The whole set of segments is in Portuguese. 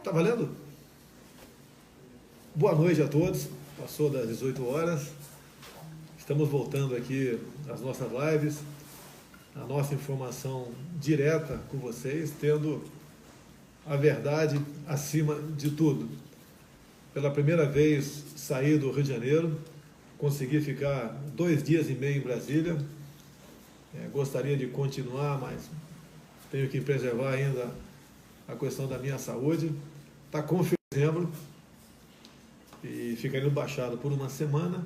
Tá valendo? Boa noite a todos. Passou das 18 horas. Estamos voltando aqui às nossas lives, a nossa informação direta com vocês, tendo a verdade acima de tudo. Pela primeira vez saí do Rio de Janeiro, consegui ficar 2 dias e meio em Brasília. Gostaria de continuar, mas tenho que preservar ainda a questão da minha saúde. Está com dezembro e ficarei no Baixado por uma semana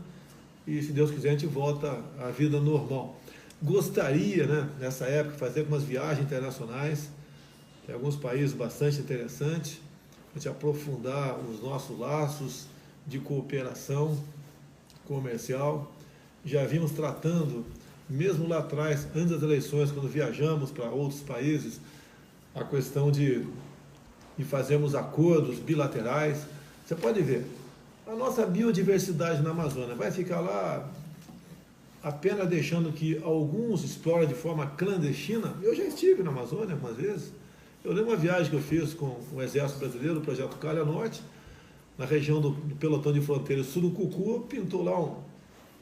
e, se Deus quiser, a gente volta à vida normal. Gostaria, nessa época, de fazer algumas viagens internacionais, tem alguns países bastante interessantes, a gente aprofundar os nossos laços de cooperação comercial. Já vimos tratando, mesmo lá atrás, antes das eleições, quando viajamos para outros países, a questão de fazermos acordos bilaterais. Você pode ver, a nossa biodiversidade na Amazônia vai ficar lá apenas deixando que alguns explorem de forma clandestina. Eu já estive na Amazônia algumas vezes. Eu lembro uma viagem que eu fiz com o Exército Brasileiro, o Projeto Calha Norte, na região do Pelotão de Fronteira Surucucu, pintou lá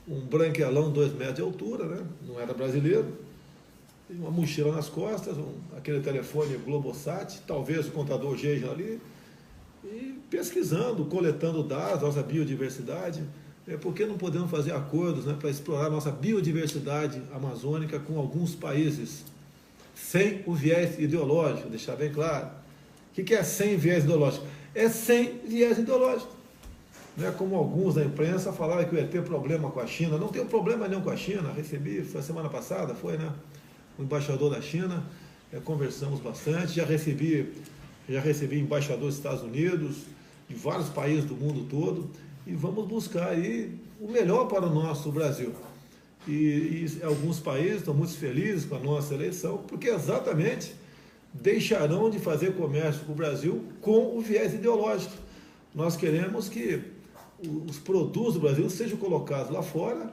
um branquelão 2 metros de altura, não era brasileiro, uma mochila nas costas, aquele telefone Globosat, talvez o contador Geja ali, e pesquisando, coletando dados, nossa biodiversidade. Por que não podemos fazer acordos para explorar nossa biodiversidade amazônica com alguns países, sem o viés ideológico, deixar bem claro. O que é sem viés ideológico? É sem viés ideológico. Não é como alguns da imprensa falaram que ia ter problema com a China. Não tem problema nenhum com a China. Recebi, foi a semana passada, o embaixador da China, conversamos bastante, já recebi embaixadores dos Estados Unidos, de vários países do mundo todo, e vamos buscar aí o melhor para o nosso Brasil. E alguns países estão muito felizes com a nossa eleição, porque exatamente deixarão de fazer comércio com o Brasil com o viés ideológico. Nós queremos que os produtos do Brasil sejam colocados lá fora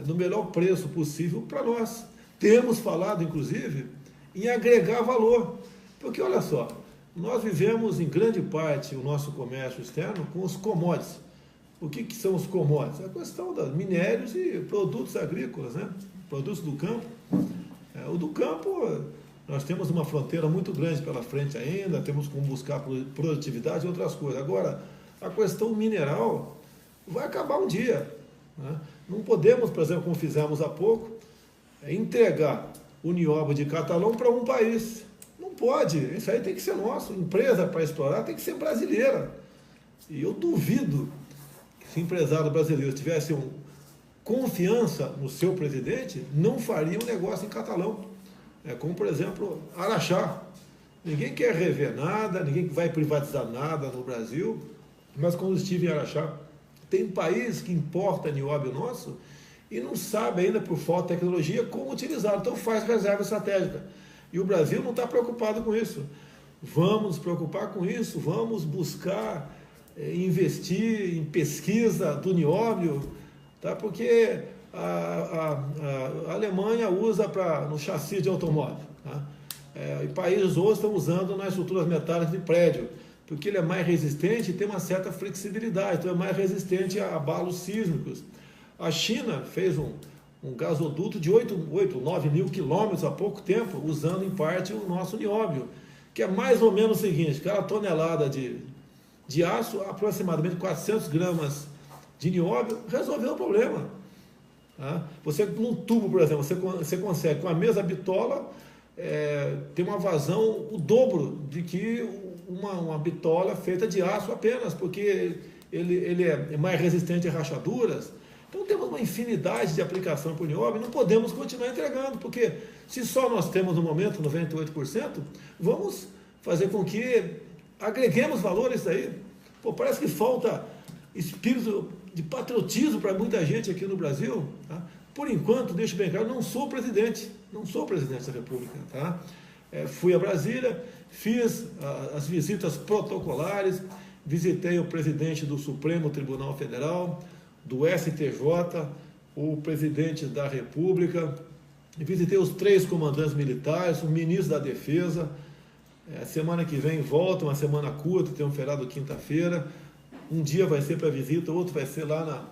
no melhor preço possível para nós. Temos falado, inclusive, em agregar valor, porque olha só, nós vivemos em grande parte o nosso comércio externo com os commodities. O que são os commodities? A questão dos minérios e produtos agrícolas, produtos do campo. O do campo, nós temos uma fronteira muito grande pela frente ainda, temos como buscar produtividade e outras coisas. Agora, a questão mineral vai acabar um dia. Não podemos, por exemplo, como fizemos há pouco, entregar o nióbio de Catalão para um país. Não pode, isso aí tem que ser nosso. Empresa para explorar tem que ser brasileira. E eu duvido que se empresário brasileiro tivesse confiança no seu presidente, não faria um negócio em Catalão. Como, por exemplo, Araxá. Ninguém quer rever nada, ninguém vai privatizar nada no Brasil, mas quando estive em Araxá, tem país que importa nióbio nosso e não sabe ainda, por falta de tecnologia, como utilizar. Então faz reserva estratégica. E o Brasil não está preocupado com isso. Vamos nos preocupar com isso, vamos buscar investir em pesquisa do nióbio, porque a Alemanha usa no chassi de automóvel. E países outros estão usando nas estruturas metálicas de prédio, porque ele é mais resistente e tem uma certa flexibilidade, então é mais resistente a abalos sísmicos. A China fez um gasoduto de 9 mil quilômetros há pouco tempo, usando em parte o nosso nióbio, que é mais ou menos o seguinte: cada tonelada de aço, aproximadamente 400 gramas de nióbio, resolveu o problema. Você, num tubo, por exemplo, você consegue, com a mesma bitola, ter uma vazão o dobro de que uma bitola feita de aço apenas, porque ele é mais resistente a rachaduras. Então temos uma infinidade de aplicação para o nióbio, não podemos continuar entregando, porque se só nós temos no momento 98%, vamos fazer com que agreguemos valor a isso aí. Parece que falta espírito de patriotismo para muita gente aqui no Brasil. Por enquanto, deixo bem claro, não sou presidente da República. Fui a Brasília, fiz as visitas protocolares, visitei o presidente do Supremo Tribunal Federal, do STJ, o presidente da República, visitei os 3 comandantes militares, o ministro da Defesa, Semana que vem volta, uma semana curta, tem um feriado quinta-feira. Um dia vai ser para visita, outro vai ser lá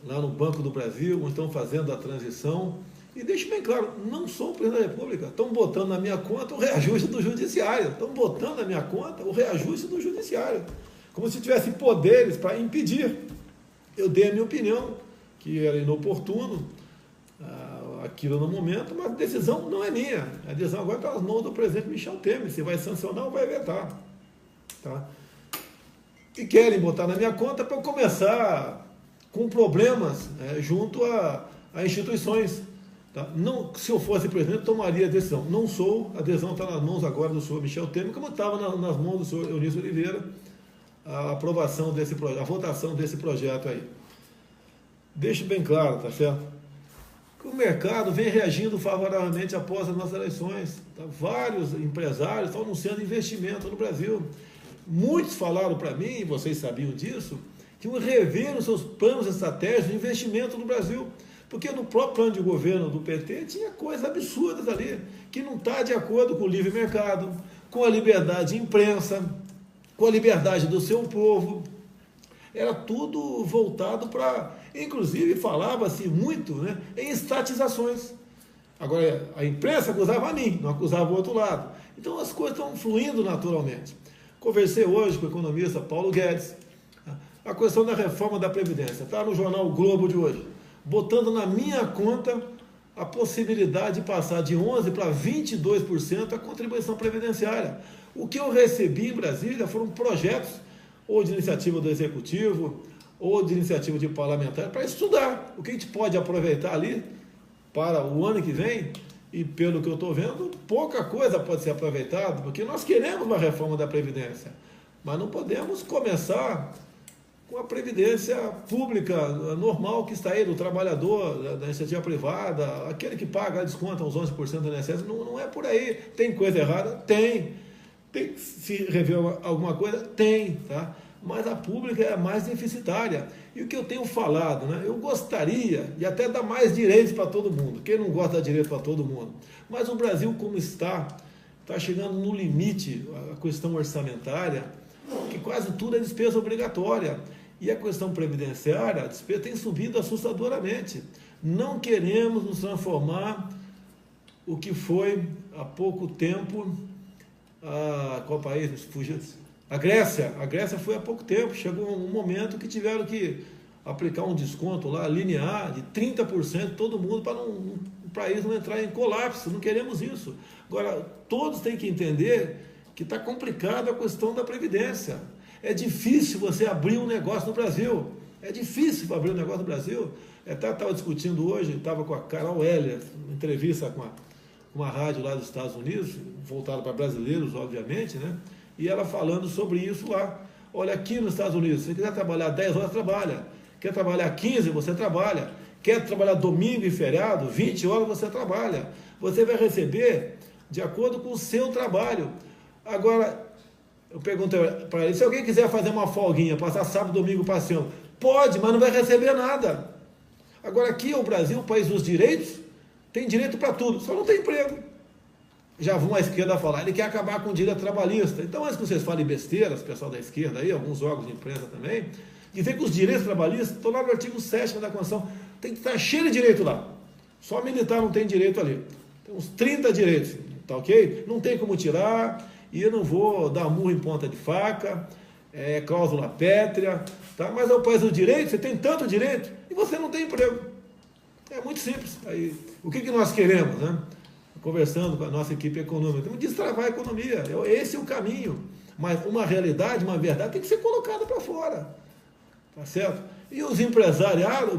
no Banco do Brasil, onde estão fazendo a transição. E deixe bem claro, não sou o presidente da República. Estão botando na minha conta o reajuste do Judiciário. Estão botando na minha conta o reajuste do Judiciário. Como se tivesse poderes para impedir. Eu dei a minha opinião, que era inoportuno aquilo no momento, mas a decisão não é minha. A decisão agora está nas mãos do presidente Michel Temer, se vai sancionar ou vai vetar. Tá? E querem botar na minha conta para eu começar com problemas junto a instituições. Tá? Não, se eu fosse presidente, tomaria a decisão. Não sou, a decisão está nas mãos agora do senhor Michel Temer, como estava nas mãos do senhor Eunício Oliveira, a aprovação desse projeto, a votação desse projeto aí. Deixo bem claro, tá certo? Que o mercado vem reagindo favoravelmente após as nossas eleições. Tá? Vários empresários estão anunciando investimento no Brasil. Muitos falaram para mim, e vocês sabiam disso, que iam rever os seus planos estratégicos de investimento no Brasil. Porque no próprio plano de governo do PT tinha coisas absurdas ali, que não está de acordo com o livre mercado, com a liberdade de imprensa, com a liberdade do seu povo. Era tudo voltado para... Inclusive, falava-se muito, né, em estatizações. Agora, a imprensa acusava a mim, não acusava o outro lado. Então, as coisas estão fluindo naturalmente. Conversei hoje com o economista Paulo Guedes. A questão da reforma da Previdência. Está no jornal O Globo de hoje. Botando na minha conta a possibilidade de passar de 11% para 22% a contribuição previdenciária. O que eu recebi em Brasília foram projetos, ou de iniciativa do Executivo, ou de iniciativa de parlamentar, para estudar o que a gente pode aproveitar ali para o ano que vem, e pelo que eu estou vendo, pouca coisa pode ser aproveitada, porque nós queremos uma reforma da Previdência, mas não podemos começar com a Previdência pública normal que está aí, do trabalhador, da iniciativa privada, aquele que paga, desconta os 11% do INSS, não é por aí. Tem coisa errada? Tem. Tem que se rever alguma coisa? Tem, tá? Mas a pública é a mais deficitária. E o que eu tenho falado, né? Eu gostaria de até dar mais direitos para todo mundo. Quem não gosta de direito para todo mundo? Mas o Brasil, como está chegando no limite a questão orçamentária, que quase tudo é despesa obrigatória. E a questão previdenciária, a despesa tem subido assustadoramente. Não queremos nos transformar o que foi há pouco tempo, qual país? Fugiu? A Grécia. A Grécia foi há pouco tempo. Chegou um momento que tiveram que aplicar um desconto lá, linear, de 30% todo mundo, para o país não entrar em colapso. Não queremos isso. Agora, todos têm que entender que está complicada a questão da Previdência. É difícil você abrir um negócio no Brasil. É difícil abrir um negócio no Brasil. Estava discutindo hoje, estava com a Carol Heller, entrevista com uma rádio lá dos Estados Unidos, voltada para brasileiros, obviamente, né? E ela falando sobre isso lá. Olha, aqui nos Estados Unidos, se você quiser trabalhar 10 horas, trabalha. Quer trabalhar 15, você trabalha. Quer trabalhar domingo e feriado, 20 horas você trabalha. Você vai receber de acordo com o seu trabalho. Agora, eu perguntei para ele, se alguém quiser fazer uma folguinha, passar sábado, domingo passeando, pode, mas não vai receber nada. Agora, aqui é o Brasil, o país dos direitos, tem direito para tudo, só não tem emprego. Já vão à esquerda falar, ele quer acabar com o direito trabalhista. Então, antes que vocês falem besteiras, pessoal da esquerda aí, alguns órgãos de imprensa também, dizer que os direitos trabalhistas estão lá no artigo 7º da Constituição, tem que estar cheio de direito lá. Só militar não tem direito ali. Tem uns 30 direitos, tá ok? Não tem como tirar, e eu não vou dar murro em ponta de faca, cláusula pétrea, tá? Mas é o país do direito, você tem tanto direito, e você não tem emprego. É muito simples. Aí, o que nós queremos, né? Conversando com a nossa equipe econômica, temos que destravar a economia, esse é o caminho, mas uma realidade, uma verdade tem que ser colocada para fora, tá certo? E o empresariado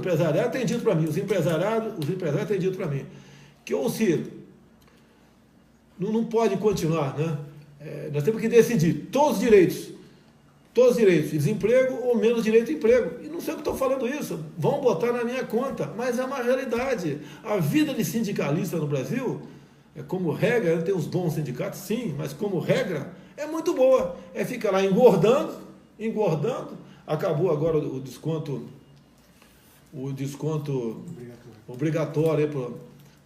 tem dito para mim, os empresários têm dito para mim, que ou se não pode continuar, né? Nós temos que decidir todos os direitos, desemprego ou menos direito de emprego. E não sei o que estou falando isso, vão botar na minha conta, mas é uma realidade. A vida de sindicalista no Brasil, como regra, tem os bons sindicatos, sim, mas como regra, é muito boa. Fica lá engordando, acabou agora o desconto obrigatório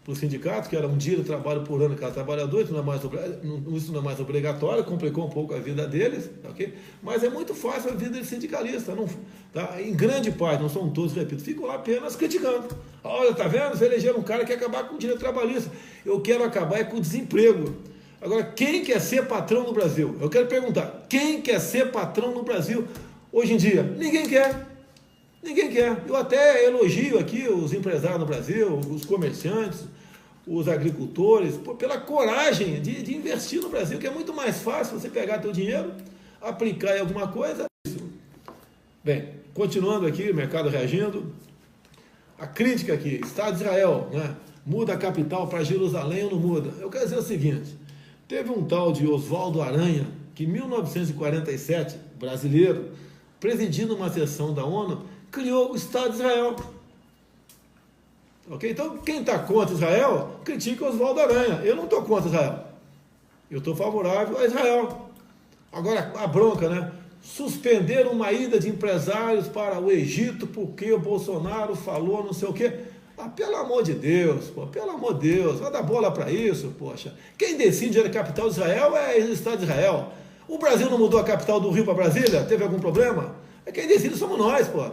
para o sindicato, que era um dia de trabalho por ano cada trabalhador, isso não é mais obrigatório, complicou um pouco a vida deles, ok? Mas é muito fácil a vida de sindicalista, não, tá? Em grande parte, não são todos, repito, ficam lá apenas criticando. Olha, tá vendo? Você elegeram um cara que quer acabar com o direito trabalhista. Eu quero acabar com o desemprego. Agora, quem quer ser patrão no Brasil? Eu quero perguntar, quem quer ser patrão no Brasil hoje em dia? Ninguém quer. Ninguém quer. Eu até elogio aqui os empresários no Brasil, os comerciantes, os agricultores, pela coragem de investir no Brasil, que é muito mais fácil você pegar teu dinheiro, aplicar em alguma coisa. Bem, continuando aqui, o mercado reagindo. A crítica aqui, Estado de Israel, né? Muda a capital para Jerusalém ou não muda? Eu quero dizer o seguinte, teve um tal de Oswaldo Aranha, que em 1947, brasileiro, presidindo uma sessão da ONU, criou o Estado de Israel. Ok? Então, quem está contra Israel, critica Oswaldo Aranha. Eu não estou contra Israel. Eu estou favorável a Israel. Agora, a bronca, né? Suspender uma ida de empresários para o Egito porque o Bolsonaro falou não sei o quê. Ah, pelo amor de Deus, pô, pelo amor de Deus, vai dar bola para isso, poxa. Quem decide a capital de Israel é o Estado de Israel. O Brasil não mudou a capital do Rio para Brasília? Teve algum problema? Quem decide somos nós, pô.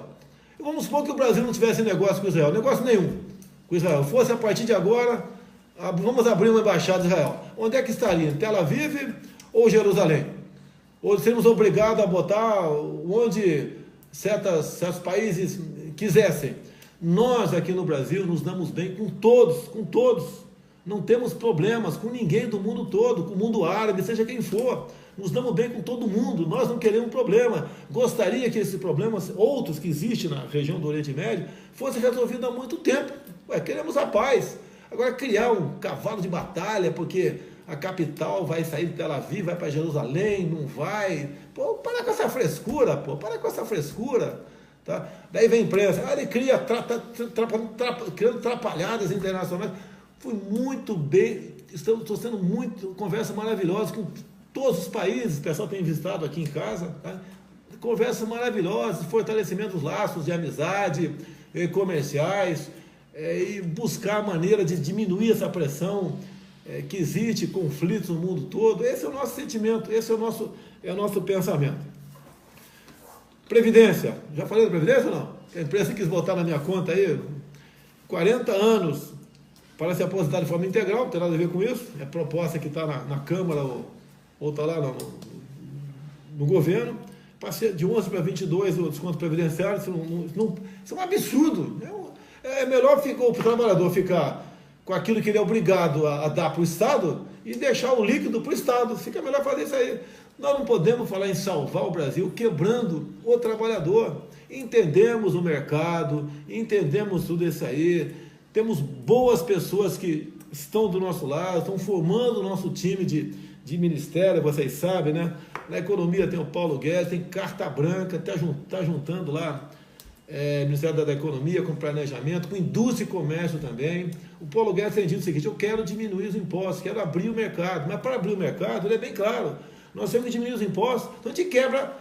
Vamos supor que o Brasil não tivesse negócio com Israel, negócio nenhum com Israel. Fosse a partir de agora, vamos abrir uma embaixada de Israel. Onde é que estaria? Em Tel Aviv ou Jerusalém? Ou seremos obrigados a botar onde certos países quisessem. Nós aqui no Brasil nos damos bem com todos, com todos. Não temos problemas com ninguém do mundo todo, com o mundo árabe, seja quem for. Nos damos bem com todo mundo, nós não queremos problema. Gostaria que esses problemas, outros que existem na região do Oriente Médio, fossem resolvidos há muito tempo. Queremos a paz. Agora criar um cavalo de batalha, porque a capital vai sair de Tel Aviv, vai para Jerusalém, não vai. Pô, para com essa frescura, pô, para com essa frescura. Tá? Daí vem a imprensa, ele cria, criando atrapalhadas internacionais. Fui muito bem, estou sendo muito, conversa maravilhosa com todos os países, o pessoal tem visitado aqui em casa, tá? Conversas maravilhosas, fortalecimento dos laços de amizade, comerciais, e buscar a maneira de diminuir essa pressão que existe, conflitos no mundo todo. Esse é o nosso sentimento, esse é o nosso pensamento. Previdência, já falei da Previdência ou não? A imprensa quis botar na minha conta aí, 40 anos para se aposentar de forma integral, não tem nada a ver com isso, é proposta que está na Câmara ou está lá no governo, passei de 11 para 22 o desconto previdenciário, isso é um absurdo. É melhor o trabalhador ficar com aquilo que ele é obrigado a dar para o Estado e deixar o líquido para o Estado. Fica melhor fazer isso aí. Nós não podemos falar em salvar o Brasil quebrando o trabalhador. Entendemos o mercado, entendemos tudo isso aí, temos boas pessoas que estão do nosso lado, estão formando o nosso time de ministério, vocês sabem, né? Na economia tem o Paulo Guedes, tem carta branca, está juntando lá Ministério da Economia com planejamento, com indústria e comércio também. O Paulo Guedes tem dito o seguinte: eu quero diminuir os impostos, quero abrir o mercado, mas para abrir o mercado, ele é bem claro, nós temos que diminuir os impostos, então a gente quebra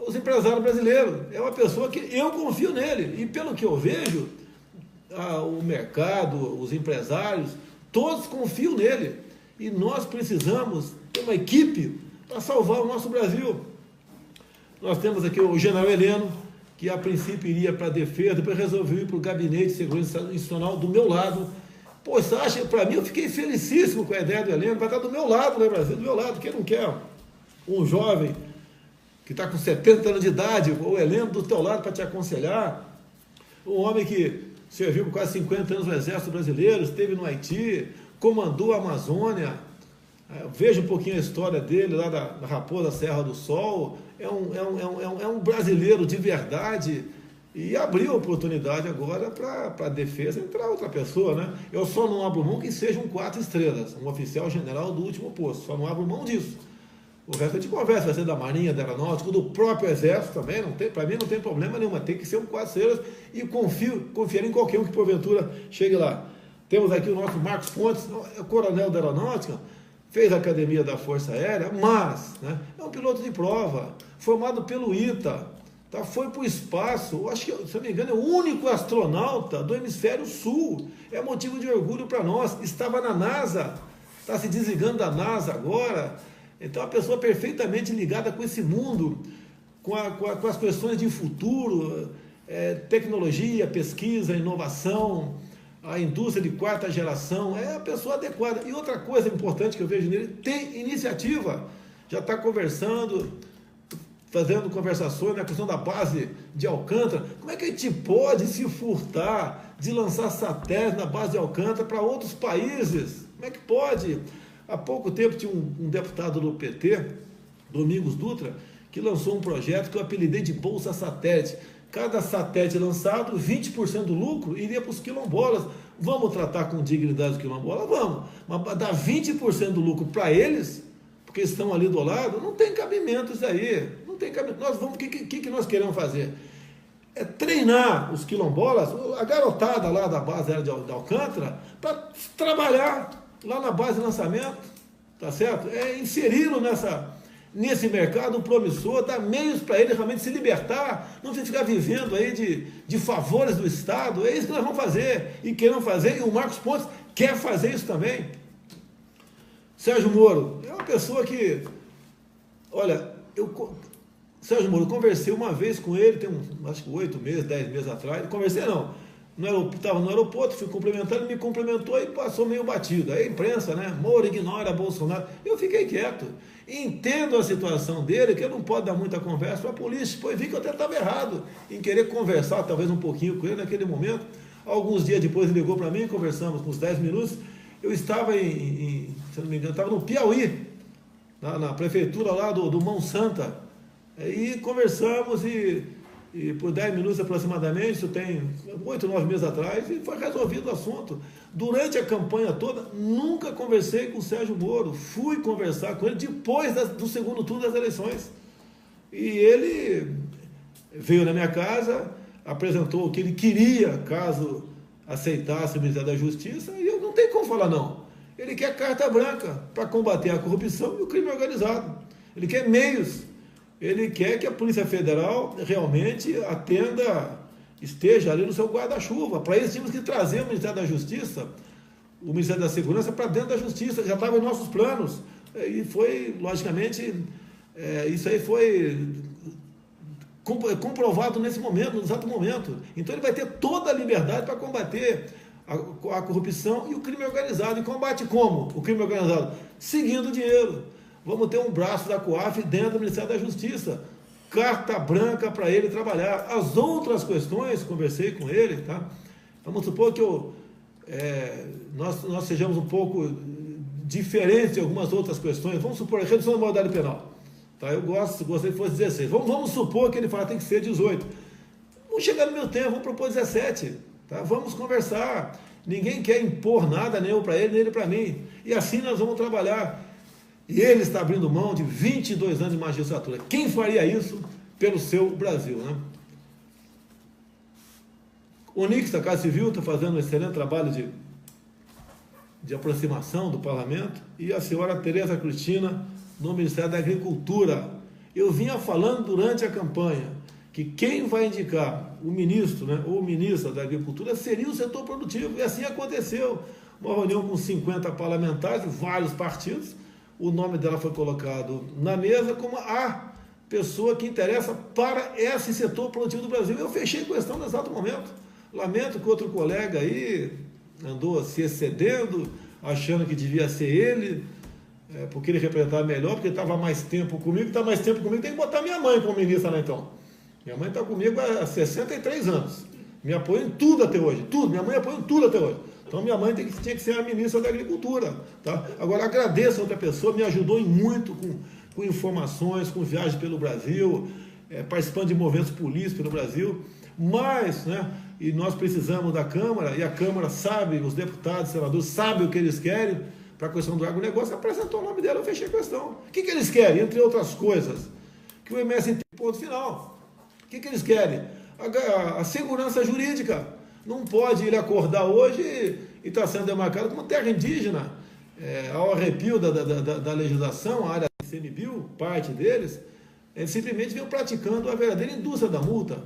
os empresários brasileiros. É uma pessoa que eu confio nele, e pelo que eu vejo, o mercado, os empresários, todos confiam nele, e nós precisamos ter uma equipe para salvar o nosso Brasil. Nós temos aqui o general Heleno, que a princípio iria para a defesa, depois resolveu ir para o gabinete de segurança institucional do meu lado. Pô, você acha, para mim, eu fiquei felicíssimo com a ideia do Heleno, vai estar do meu lado, né, Brasil? Do meu lado, quem não quer um jovem que está com 70 anos de idade, o Heleno do teu lado para te aconselhar, um homem que serviu por quase 50 anos no Exército Brasileiro, esteve no Haiti, comandou a Amazônia. Veja um pouquinho a história dele lá da Raposa Serra do Sol. É um brasileiro de verdade, e abriu a oportunidade agora para a defesa entrar outra pessoa, né? Eu só não abro mão que seja um 4 estrelas, um oficial general do último posto, só não abro mão disso. O resto a gente conversa, vai ser da Marinha, da Aeronáutica, do próprio Exército também, para mim não tem problema nenhum, mas tem que ser um 4 estrelas, e confiar em qualquer um que porventura chegue lá. Temos aqui o nosso Marcos Pontes, é o coronel da Aeronáutica, fez a Academia da Força Aérea, mas, né, é um piloto de prova, formado pelo ITA, tá? Foi para o espaço, acho que, se eu não me engano, é o único astronauta do hemisfério sul. É motivo de orgulho para nós. Estava na NASA, está se desligando da NASA agora. Então, a pessoa perfeitamente ligada com esse mundo, com as questões de futuro, tecnologia, pesquisa, inovação, a indústria de quarta geração, é a pessoa adequada. E outra coisa importante que eu vejo nele, tem iniciativa, já está conversando, fazendo conversações na questão da base de Alcântara. Como é que a gente pode se furtar de lançar satélites na base de Alcântara para outros países? Como é que pode? Há pouco tempo tinha um deputado do PT, Domingos Dutra, que lançou um projeto que eu apelidei de Bolsa Satélite. Cada satélite lançado, 20% do lucro iria para os quilombolas. Vamos tratar com dignidade os quilombolas? Vamos. Mas dar 20% do lucro para eles, porque estão ali do lado, não tem cabimento isso aí. Não tem cabimento. O que nós queremos fazer? É treinar os quilombolas, a garotada lá da base de Alcântara, para trabalhar lá na base de lançamento, tá certo? É inseri-lo nesse mercado promissor, dar meios para ele realmente se libertar, não ficar vivendo aí de favores do Estado. É isso que nós vamos fazer, e queremos fazer, e o Marcos Pontes quer fazer isso também. Sérgio Moro é uma pessoa que, olha, Sérgio Moro, conversei uma vez com ele, tem acho que 8 meses, 10 meses atrás, conversei não, estava no aeroporto, fui cumprimentar, ele me cumprimentou e passou meio batido. Aí a imprensa, né? Moro ignora Bolsonaro. Eu fiquei quieto. Entendo a situação dele, que ele não pode dar muita conversa para a polícia. Depois vi que eu até estava errado em querer conversar, talvez um pouquinho com ele naquele momento. Alguns dias depois ele ligou para mim, conversamos uns 10 minutos. Eu estava se não me engano, estava no Piauí, na prefeitura lá do Mão Santa. Aí conversamos e por 10 minutos aproximadamente, isso tem 8, 9 meses atrás, e foi resolvido o assunto. Durante a campanha toda, nunca conversei com o Sérgio Moro, fui conversar com ele depois do segundo turno das eleições. E ele veio na minha casa, apresentou o que ele queria, caso aceitasse o Ministério da Justiça, e eu não tenho como falar não. Ele quer carta branca para combater a corrupção e o crime organizado. Ele quer meios. Ele quer que a Polícia Federal realmente esteja ali no seu guarda-chuva. Para isso, tínhamos que trazer o Ministério da Justiça, o Ministério da Segurança, para dentro da Justiça. Já estava em nossos planos. E foi, logicamente, isso aí foi comprovado nesse momento, no exato momento. Então, ele vai ter toda a liberdade para combater a corrupção e o crime organizado. E combate como o crime organizado? Seguindo o dinheiro. Vamos ter um braço da COAF dentro do Ministério da Justiça. Carta branca para ele trabalhar. As outras questões, conversei com ele, tá? Vamos supor que nós sejamos um pouco diferentes em algumas outras questões. Vamos supor a redução da maioridade penal. Tá? Eu gostaria que fosse 16. Vamos supor que ele fala que tem que ser 18. Vamos chegar no meu tempo, vamos propor 17. Tá? Vamos conversar. Ninguém quer impor nada, nem eu para ele, nem ele para mim. E assim nós vamos trabalhar. E ele está abrindo mão de 22 anos de magistratura. Quem faria isso pelo seu Brasil, né? O Onix, da Casa Civil, está fazendo um excelente trabalho de aproximação do parlamento. E a senhora Tereza Cristina, no Ministério da Agricultura. Eu vinha falando durante a campanha que quem vai indicar o ministro, né, ou ministra da Agricultura seria o setor produtivo. E assim aconteceu. Uma reunião com 50 parlamentares de vários partidos. O nome dela foi colocado na mesa como a pessoa que interessa para esse setor produtivo do Brasil. Eu fechei a questão no exato momento. Lamento que outro colega aí andou se excedendo, achando que devia ser ele, porque ele representava melhor, porque estava mais tempo comigo. Está mais tempo comigo, tem que botar minha mãe como ministra, né, então? Minha mãe está comigo há 63 anos. Me apoia em tudo até hoje. Tudo. Minha mãe apoia em tudo até hoje. Então, minha mãe tinha que ser a ministra da Agricultura. Tá? Agora, agradeço a outra pessoa, me ajudou muito com informações, com viagens pelo Brasil, participando de movimentos políticos pelo Brasil. Mas, né, e nós precisamos da Câmara, e a Câmara sabe, os deputados, os senadores sabem o que eles querem para a questão do agronegócio, apresentou o nome dela, eu fechei a questão. O que eles querem, entre outras coisas? Que o MS tem ponto final. O que eles querem? A segurança jurídica. Não pode ele acordar hoje e está sendo demarcado como terra indígena. Ao arrepio da legislação, a área CMBio, parte deles, Eles simplesmente vinham praticando a verdadeira indústria da multa.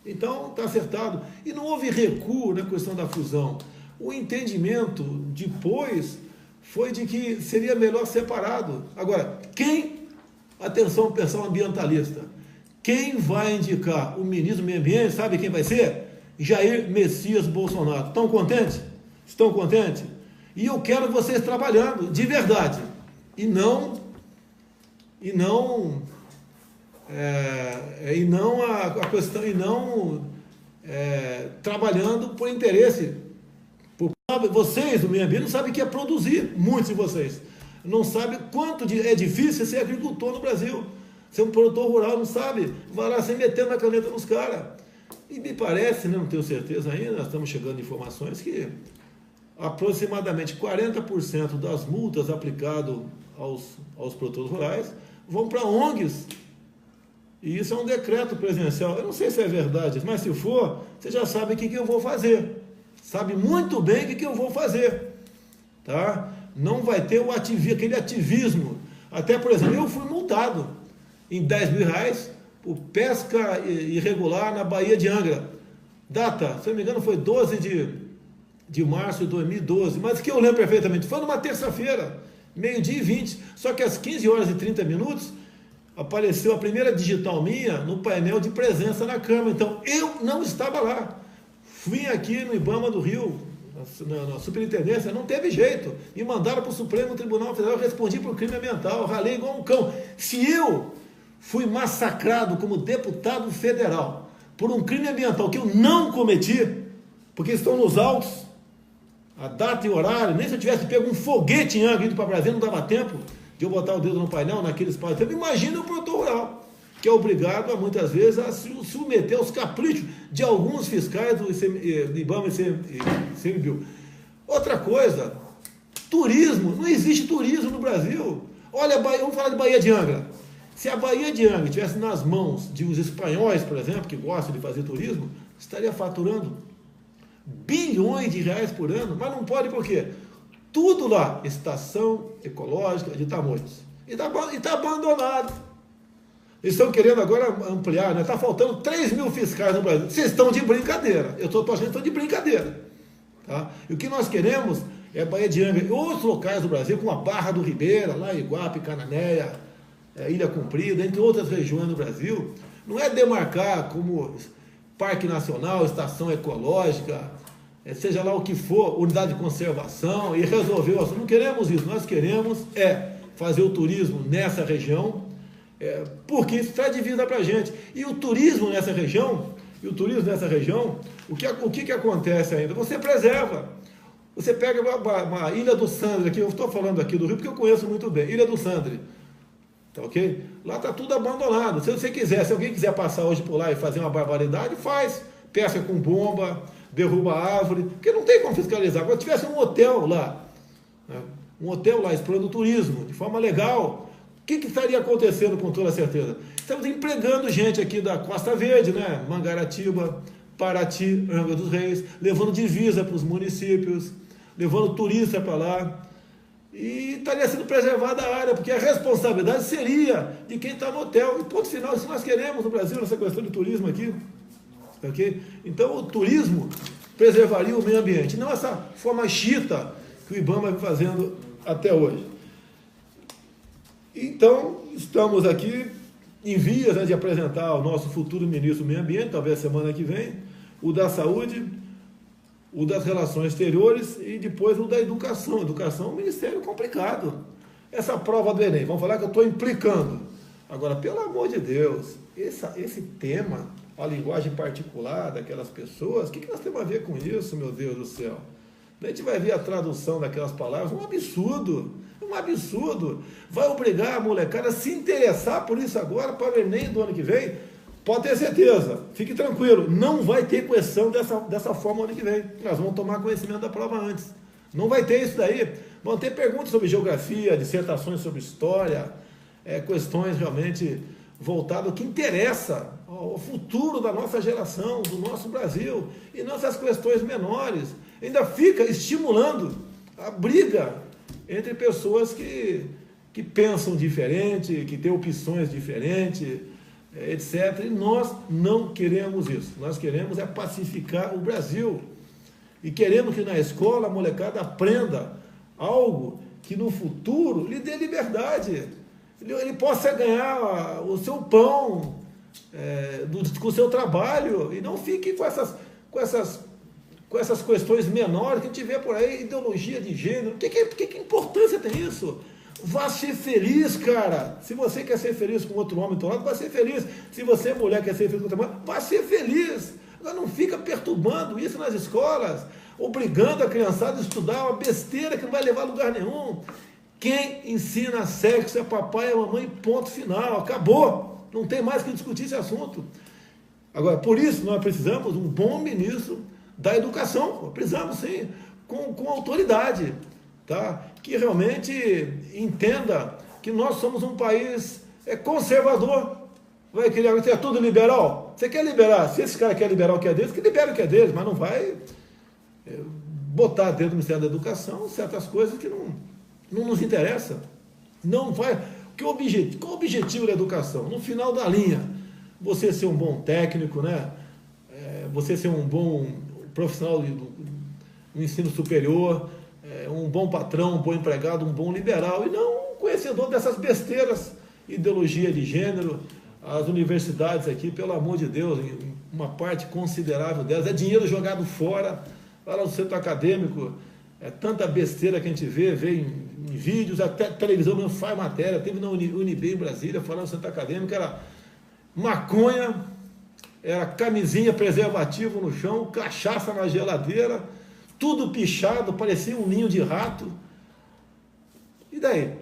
Então, está acertado. E não houve recuo na questão da fusão. O entendimento depois foi de que seria melhor separado. Agora, atenção pessoal ambientalista, quem vai indicar o ministro do Meio Ambiente, sabe quem vai ser? Jair Messias Bolsonaro. Estão contentes? Estão contentes? E eu quero vocês trabalhando, de verdade. E não a questão, trabalhando por interesse. Vocês do meio ambiente não sabem o que é produzir, muitos de vocês. Não sabem quanto é difícil ser agricultor no Brasil. Ser um produtor rural, não sabe. Vai lá se metendo na caneta nos caras. E me parece, não tenho certeza ainda, nós estamos chegando a informações que aproximadamente 40% das multas aplicadas aos produtores rurais vão para ONGs. E isso é um decreto presidencial. Eu não sei se é verdade, mas se for, você já sabe o que eu vou fazer. Sabe muito bem o que eu vou fazer. Tá? Não vai ter aquele ativismo. Até, por exemplo, eu fui multado em R$10 mil por pesca irregular na Baía de Angra. Data, se não me engano, foi 12 de março de 2012. Mas que eu lembro perfeitamente, foi numa terça-feira, 12h20. Só que às 15h30 apareceu a primeira digital minha no painel de presença na Câmara. Então, eu não estava lá. Vim aqui no IBAMA do Rio, na superintendência, não teve jeito. Me mandaram para o Supremo Tribunal Federal, eu respondi por crime ambiental, ralei igual um cão. Se eu fui massacrado como deputado federal por um crime ambiental que eu não cometi, porque estão nos autos, a data e horário, nem se eu tivesse pego um foguete em Angra indo para Brasília, não dava tempo de eu botar o dedo no painel naquele espaço de tempo. Imagina o produtor rural, que é obrigado, muitas vezes, a se submeter aos caprichos de alguns fiscais do IBAMA e ICMBio. Outra coisa, turismo. Não existe turismo no Brasil. Olha, vamos falar de Baía de Angra. Se a Baía de Angra estivesse nas mãos de os espanhóis, por exemplo, que gostam de fazer turismo, estaria faturando bilhões de reais por ano, mas não pode por quê? Tudo lá, estação ecológica de Tamoios. E está abandonado. Eles estão querendo agora ampliar, né? Está faltando 3 mil fiscais no Brasil. Vocês estão de brincadeira. Eu estou achando que estão de brincadeira. Tá? E o que nós queremos é Baía de Angra e outros locais do Brasil, como a Barra do Ribeira, lá em Iguape, Cananéia, Ilha Comprida, entre outras regiões do Brasil. Não é demarcar como Parque Nacional, Estação Ecológica, seja lá o que for, unidade de conservação, e resolver o assunto. Não queremos isso. Nós queremos fazer o turismo nessa região, porque isso traz divisa para a gente. E o turismo nessa região, o que acontece ainda? Você preserva. Você pega uma Ilha do Sandre, aqui, eu estou falando aqui do Rio porque eu conheço muito bem, Ilha do Sandre, tá ok? Lá está tudo abandonado. Se você quiser, se alguém quiser passar hoje por lá e fazer uma barbaridade, faz. Pesca com bomba, derruba árvore, porque não tem como fiscalizar. Agora, se tivesse um hotel lá, né? Um hotel lá explorando o turismo de forma legal, o que estaria acontecendo com toda certeza? Estamos empregando gente aqui da Costa Verde, né? Mangaratiba, Paraty, Angra dos Reis, levando divisa para os municípios, levando turista para lá, e estaria sendo preservada a área, porque a responsabilidade seria de quem está no hotel. E ponto final, isso nós queremos no Brasil, nessa questão de turismo aqui. Okay? Então o turismo preservaria o meio ambiente, não essa forma chita que o IBAMA vem fazendo até hoje. Então, estamos aqui em vias, né, de apresentar o nosso futuro ministro do meio ambiente, talvez semana que vem, o da saúde, o das relações exteriores e depois o da educação. Educação é um ministério complicado. Essa prova do Enem, vamos falar que eu estou implicando. Agora, pelo amor de Deus, esse tema, a linguagem particular daquelas pessoas, o que nós temos a ver com isso, meu Deus do céu? A gente vai ver a tradução daquelas palavras, um absurdo, vai obrigar a molecada a se interessar por isso agora para o Enem do ano que vem. Pode ter certeza, fique tranquilo, não vai ter questão dessa forma ano que vem, nós vamos tomar conhecimento da prova antes, não vai ter isso daí, vão ter perguntas sobre geografia, dissertações sobre história, questões realmente voltado ao que interessa, ao futuro da nossa geração, do nosso Brasil, e não essas questões menores. Ainda fica estimulando a briga entre pessoas que que pensam diferente, que têm opções diferentes, etc. E nós não queremos isso. Nós queremos é pacificar o Brasil. E queremos que na escola a molecada aprenda algo que no futuro lhe dê liberdade. Ele possa ganhar o seu pão com o seu trabalho e não fique com essas questões menores que a gente vê por aí, ideologia de gênero. Que importância tem isso? Vá ser feliz, cara. Se você quer ser feliz com outro homem do outro lado, vá ser feliz. Se você, mulher, quer ser feliz com outro homem, vá ser feliz. Agora não fica perturbando isso nas escolas, obrigando a criançada a estudar uma besteira que não vai levar a lugar nenhum. Quem ensina sexo é papai e a mamãe, ponto final. Acabou. Não tem mais que discutir esse assunto. Agora, por isso, nós precisamos de um bom ministro da educação. Precisamos, sim, com autoridade, tá? Que realmente entenda que nós somos um país conservador. Vai querer, você é tudo liberal? Você quer liberar? Se esse cara quer liberar o que é deles, que libera o que é deles, mas não vai botar dentro do Ministério da Educação certas coisas que não nos interessam. Não vai. Qual o objetivo da educação? No final da linha, você ser um bom técnico, né? Você ser um bom profissional do ensino superior, um bom patrão, um bom empregado, um bom liberal, e não um conhecedor dessas besteiras, ideologia de gênero. As universidades aqui, pelo amor de Deus, uma parte considerável delas é dinheiro jogado fora. Lá no centro acadêmico, tanta besteira que a gente vê em vídeos, até televisão mesmo faz matéria. Teve na UNB em Brasília, falando no centro acadêmico, era maconha, era camisinha, preservativo no chão, cachaça na geladeira, tudo pichado, parecia um ninho de rato. E daí?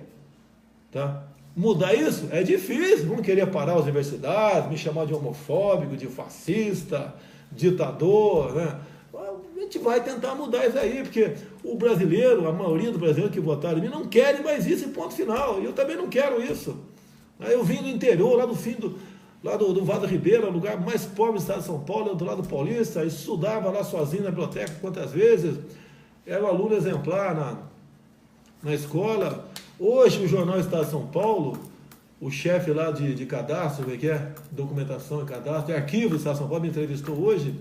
Tá? Mudar isso é difícil. Vão querer parar as universidades, me chamar de homofóbico, de fascista, ditador, né? A gente vai tentar mudar isso aí, porque o brasileiro, a maioria dos brasileiros que votaram em mim, não querem mais isso, e ponto final. E eu também não quero isso. Aí eu vim do interior, lá do fim do Vado Ribeira, o lugar mais pobre do estado de São Paulo, do lado paulista, estudava lá sozinho na biblioteca quantas vezes, era um aluno exemplar na escola. Hoje o jornal Estado de São Paulo, o chefe lá de cadastro, como é que é? Documentação e cadastro, arquivo do Estado de São Paulo, me entrevistou hoje.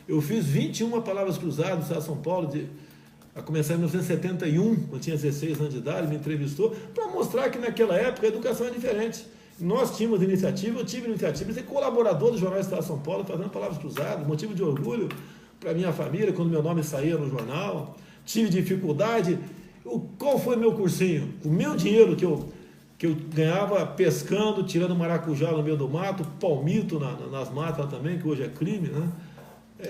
Eu fiz 21 palavras cruzadas no Estado de São Paulo, a começar em 1971, eu tinha 16 anos de idade, me entrevistou, para mostrar que naquela época a educação é diferente. Nós tínhamos iniciativa, eu tive iniciativa de ser colaborador do jornal Estado de São Paulo, fazendo palavras cruzadas, motivo de orgulho para minha família, quando meu nome saía no jornal. Tive dificuldade. Qual foi meu cursinho? O meu dinheiro que eu ganhava pescando, tirando maracujá no meio do mato, palmito nas matas também, que hoje é crime, né?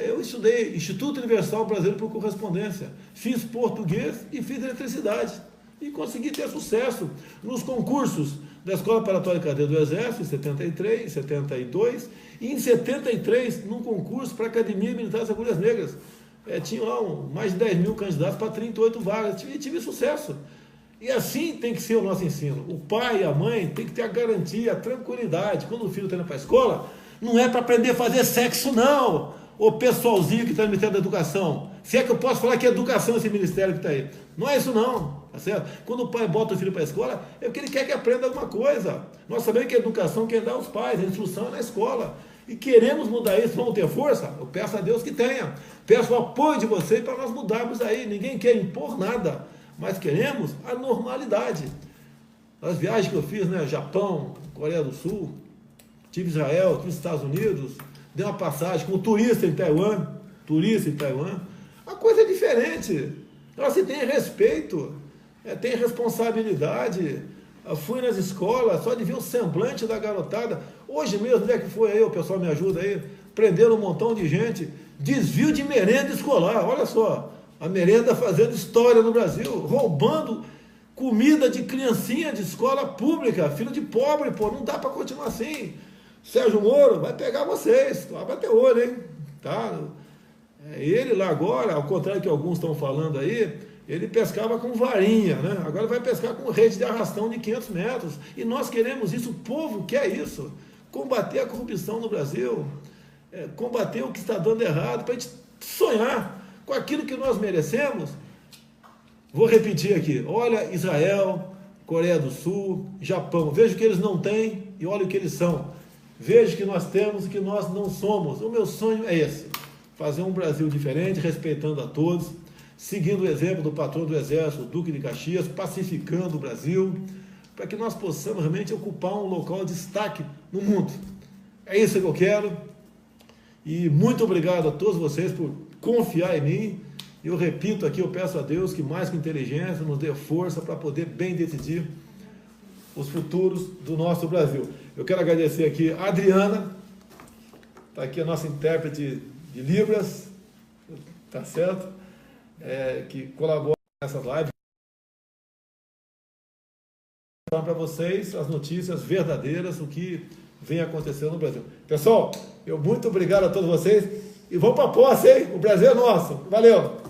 Eu estudei Instituto Universal Brasileiro por Correspondência, fiz português e fiz eletricidade, e consegui ter sucesso nos concursos da Escola Preparatória de Cadeia do Exército, em 73, 72, e em 73, num concurso para a Academia Militar das Agulhas Negras. Tinha lá mais de 10 mil candidatos para 38 vagas, e tive sucesso. E assim tem que ser o nosso ensino. O pai e a mãe tem que ter a garantia, a tranquilidade. Quando o filho está indo para a escola, não é para aprender a fazer sexo, não. O pessoalzinho que está no Ministério da Educação. Se é que eu posso falar que é educação esse ministério que está aí. Não é isso não, tá certo? Quando o pai bota o filho para a escola, é porque ele quer que aprenda alguma coisa. Nós sabemos que a educação quem dá aos pais, a instrução é na escola. E queremos mudar isso, vamos ter força? Eu peço a Deus que tenha. Peço o apoio de vocês para nós mudarmos aí. Ninguém quer impor nada, mas queremos a normalidade. As viagens que eu fiz, né? Japão, Coreia do Sul, tive Israel, tive Estados Unidos, dei uma passagem como turista em Taiwan, a coisa é diferente. Ela se tem respeito, tem responsabilidade. Eu fui nas escolas, só de ver o semblante da garotada. Hoje mesmo, onde é que foi aí? O pessoal me ajuda aí. Prenderam um montão de gente. Desvio de merenda escolar. Olha só, a merenda fazendo história no Brasil, roubando comida de criancinha de escola pública, filho de pobre, pô, não dá para continuar assim. Sérgio Moro vai pegar vocês, vai bater olho, hein? Tá? Ele lá agora, ao contrário do que alguns estão falando aí, ele pescava com varinha, né? Agora vai pescar com rede de arrastão de 500 metros. E nós queremos isso, o povo quer isso. Combater a corrupção no Brasil, combater o que está dando errado, para a gente sonhar com aquilo que nós merecemos. Vou repetir aqui, olha Israel, Coreia do Sul, Japão. Veja o que eles não têm e olha o que eles são. Veja o que nós temos e o que nós não somos. O meu sonho é esse, fazer um Brasil diferente, respeitando a todos, seguindo o exemplo do patrão do Exército, o Duque de Caxias, pacificando o Brasil, para que nós possamos realmente ocupar um local de destaque no mundo. É isso que eu quero, e muito obrigado a todos vocês por confiar em mim. Eu repito aqui, eu peço a Deus que mais que inteligência nos dê força para poder bem decidir os futuros do nosso Brasil. Eu quero agradecer aqui a Adriana, está aqui a nossa intérprete de Libras, tá certo? Que colabora nessas lives. Para vocês as notícias verdadeiras, o que vem acontecendo no Brasil. Pessoal, eu muito obrigado a todos vocês e vamos para a posse, hein? O Brasil é nosso. Valeu!